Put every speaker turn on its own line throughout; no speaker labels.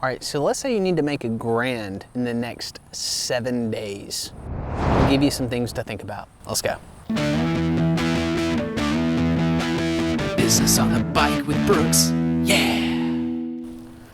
All right, so let's say you need to make $1,000 in the next 7 days. I'll give you some things to think about. Let's go.
Business on a Bike with Brooks. Yeah.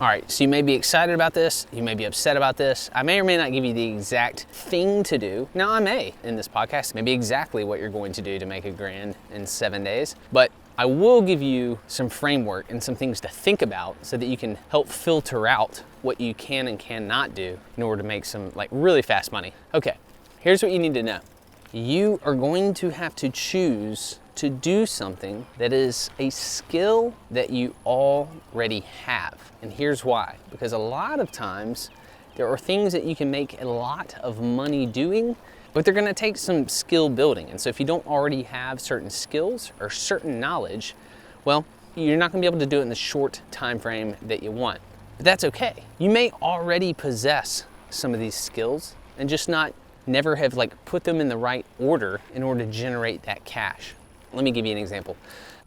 All right, so you may be excited about this, you may be upset about this. I may or may not give you the exact thing to do. Now, I may, in this podcast, maybe exactly what you're going to do to make $1,000 in 7 days, but I will give you some framework and some things to think about so that you can help filter out what you can and cannot do in order to make some really fast money. Okay, here's what you need to know. You are going to have to choose to do something that is a skill that you already have. And here's why. Because a lot of times there are things that you can make a lot of money doing, but they're gonna take some skill building. And so if you don't already have certain skills or certain knowledge, well, you're not gonna be able to do it in the short time frame that you want. But that's okay. You may already possess some of these skills and just never have put them in the right order in order to generate that cash. Let me give you an example.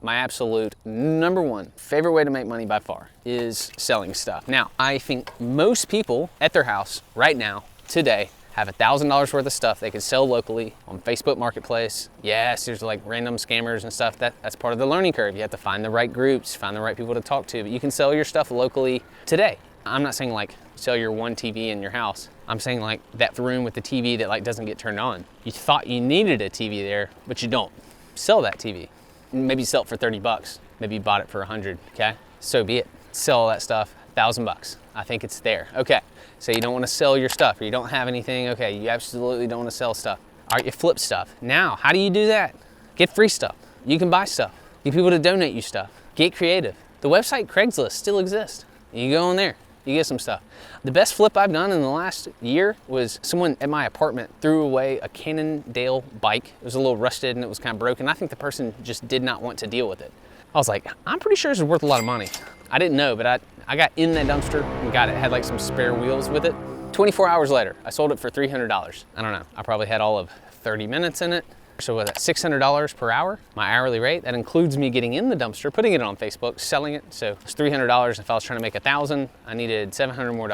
My absolute number one favorite way to make money by far is selling stuff. Now, I think most people at their house right now, today, have $1,000 worth of stuff they could sell locally on Facebook Marketplace. Yes, there's random scammers and stuff. That's part of the learning curve. You have to find the right groups, find the right people to talk to, but you can sell your stuff locally today. I'm not saying sell your one TV in your house. I'm saying that room with the TV that doesn't get turned on. You thought you needed a TV there, but you don't. Sell that TV. Maybe sell it for 30 bucks. Maybe you bought it for 100, okay? So be it. Sell all that stuff, 1,000 bucks. I think it's there. Okay, so you don't wanna sell your stuff or you don't have anything, okay, you absolutely don't wanna sell stuff. All right, you flip stuff. Now, how do you do that? Get free stuff. You can buy stuff. Get people to donate you stuff. Get creative. The website Craigslist still exists. You go on there, you get some stuff. The best flip I've done in the last year was someone at my apartment threw away a Cannondale bike. It was a little rusted and it was kind of broken. I think the person just did not want to deal with it. I was like, I'm pretty sure this is worth a lot of money. I didn't know, but I got in that dumpster and got it, had some spare wheels with it. 24 hours later, I sold it for $300. I don't know, I probably had all of 30 minutes in it. So with that $600 per hour, my hourly rate, that includes me getting in the dumpster, putting it on Facebook, selling it. So it's $300. If I was trying to make 1,000, I needed $700 more,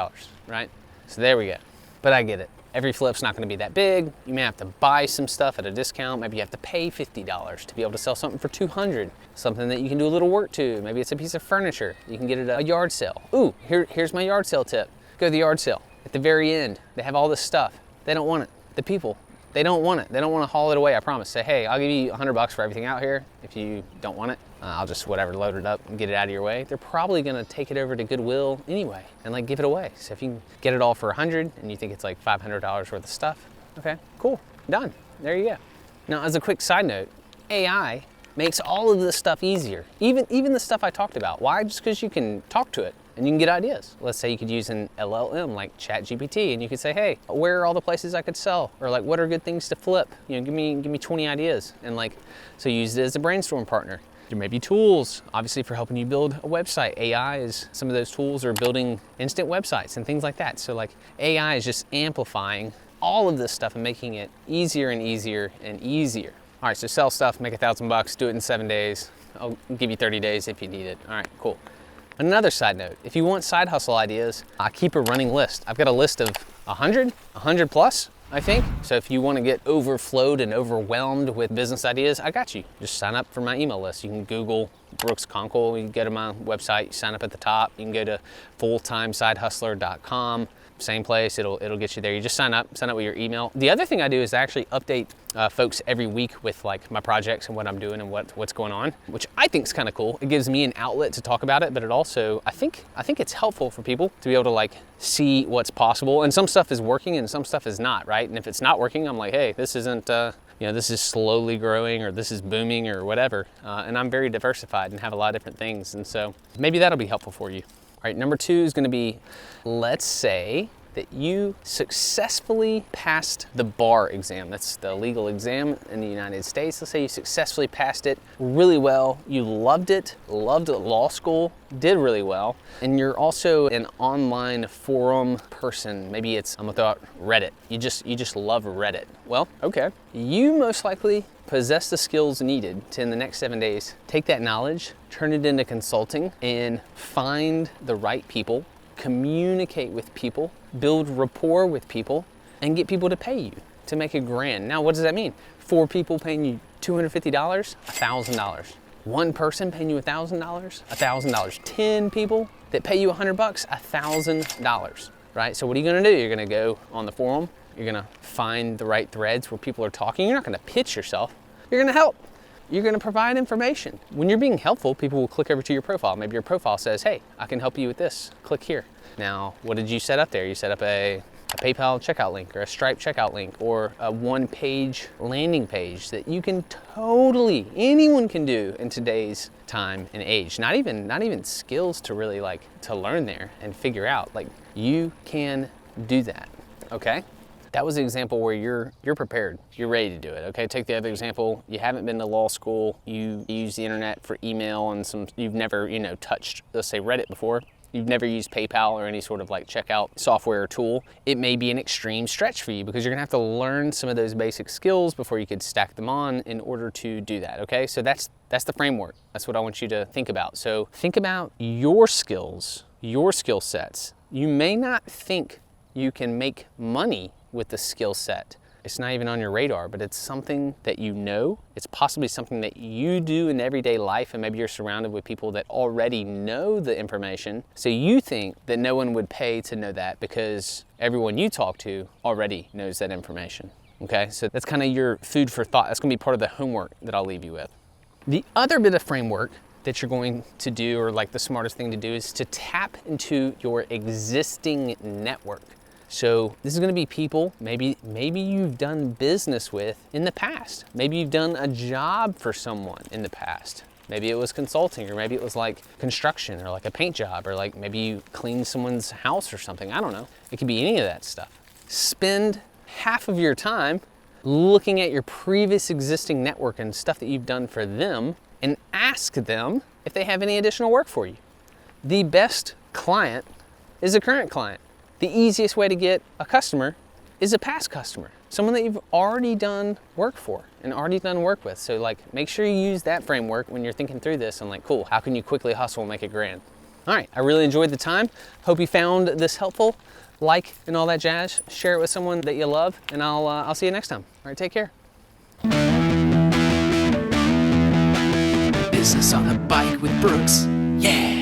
right? So there we go. But I get it. Every flip's not gonna be that big. You may have to buy some stuff at a discount. Maybe you have to pay $50 to be able to sell something for $200. Something that you can do a little work to. Maybe it's a piece of furniture. You can get it at a yard sale. Ooh, here's my yard sale tip. Go to the yard sale. At the very end, they have all this stuff. They don't want it. The people, they don't want it. They don't want to haul it away, I promise. Say, hey, I'll give you $100 for everything out here. If you don't want it, I'll just load it up and get it out of your way. They're probably gonna take it over to Goodwill anyway and give it away. So if you can get it all for 100 and you think it's $500 worth of stuff, okay, cool, done. There you go. Now, as a quick side note, AI makes all of this stuff easier. Even the stuff I talked about. Why? Just because you can talk to it and you can get ideas. Let's say you could use an LLM like ChatGPT and you could say, hey, where are all the places I could sell? Or what are good things to flip? Give me 20 ideas. And so use it as a brainstorm partner. There may be tools, obviously, for helping you build a website. AI is, some of those tools are building instant websites and things like that. So AI is just amplifying all of this stuff and making it easier and easier and easier. All right, so sell stuff, make 1,000 bucks, do it in 7 days. I'll give you 30 days if you need it. All right, cool. Another side note, if you want side hustle ideas, I keep a running list. I've got a list of 100 plus, I think. So if you want to get overflowed and overwhelmed with business ideas, I got you. Just sign up for my email list. You can Google Brooks Conkle, you can go to my website, you sign up at the top. You can go to fulltimesidehustler.com. Same place, it'll get you there. You just sign up with your email. The other thing I do is I actually update folks every week with my projects and what I'm doing and what's going on, which I think is kind of cool. It gives me an outlet to talk about it, but it also, I think it's helpful for people to be able to see what's possible. And some stuff is working and some stuff is not, right? And if it's not working, I'm like, hey, this isn't, this is slowly growing or this is booming or whatever. And I'm very diversified and have a lot of different things. And so maybe that'll be helpful for you. All right, number 2 is gonna be, let's say that you successfully passed the bar exam. That's the legal exam in the United States. Let's say you successfully passed it really well. You loved it, loved law school, did really well. And you're also an online forum person. Maybe it's, I'm gonna throw out Reddit. You just love Reddit. Well, okay. You most likely possess the skills needed to, in the next 7 days, take that knowledge, turn it into consulting, and find the right people, communicate with people, build rapport with people, and get people to pay you to make $1,000. Now, what does that mean? 4 people paying you $250, $1,000. 1 person paying you $1,000, $1,000. 10 people that pay you $100, $1,000, right? So what are you gonna do? You're gonna go on the forum, you're gonna find the right threads where people are talking. You're not gonna pitch yourself, you're gonna help. You're gonna provide information. When you're being helpful, people will click over to your profile. Maybe your profile says, hey, I can help you with this, click here. Now, what did you set up there? You set up a PayPal checkout link or a Stripe checkout link or a 1-page landing page that you can totally, anyone can do in today's time and age. Not even skills to really to learn there and figure out. Like, you can do that, okay? That was an example where you're prepared, you're ready to do it, okay? Take the other example, you haven't been to law school, you use the internet for email and you've never, touched, let's say, Reddit before. You've never used PayPal or any sort of checkout software or tool. It may be an extreme stretch for you because you're gonna have to learn some of those basic skills before you could stack them on in order to do that, okay? So that's the framework. That's what I want you to think about. So think about your skills, your skill sets. You may not think you can make money with the skill set. It's not even on your radar, but it's something that you know. It's possibly something that you do in everyday life, and maybe you're surrounded with people that already know the information. So you think that no one would pay to know that because everyone you talk to already knows that information. Okay, so that's kind of your food for thought. That's gonna be part of the homework that I'll leave you with. The other bit of framework that you're going to do, or the smartest thing to do, is to tap into your existing network. So this is gonna be people maybe you've done business with in the past. Maybe you've done a job for someone in the past. Maybe it was consulting, or maybe it was construction, or a paint job, or maybe you cleaned someone's house or something. I don't know. It could be any of that stuff. Spend half of your time looking at your previous existing network and stuff that you've done for them and ask them if they have any additional work for you. The best client is a current client. The easiest way to get a customer is a past customer, someone that you've already done work for and already done work with. So make sure you use that framework when you're thinking through this and cool, how can you quickly hustle and make $1,000? All right, I really enjoyed the time. Hope you found this helpful. And all that jazz. Share it with someone that you love, and I'll see you next time. All right, take care.
Business on the Bike with Brooks. Yeah.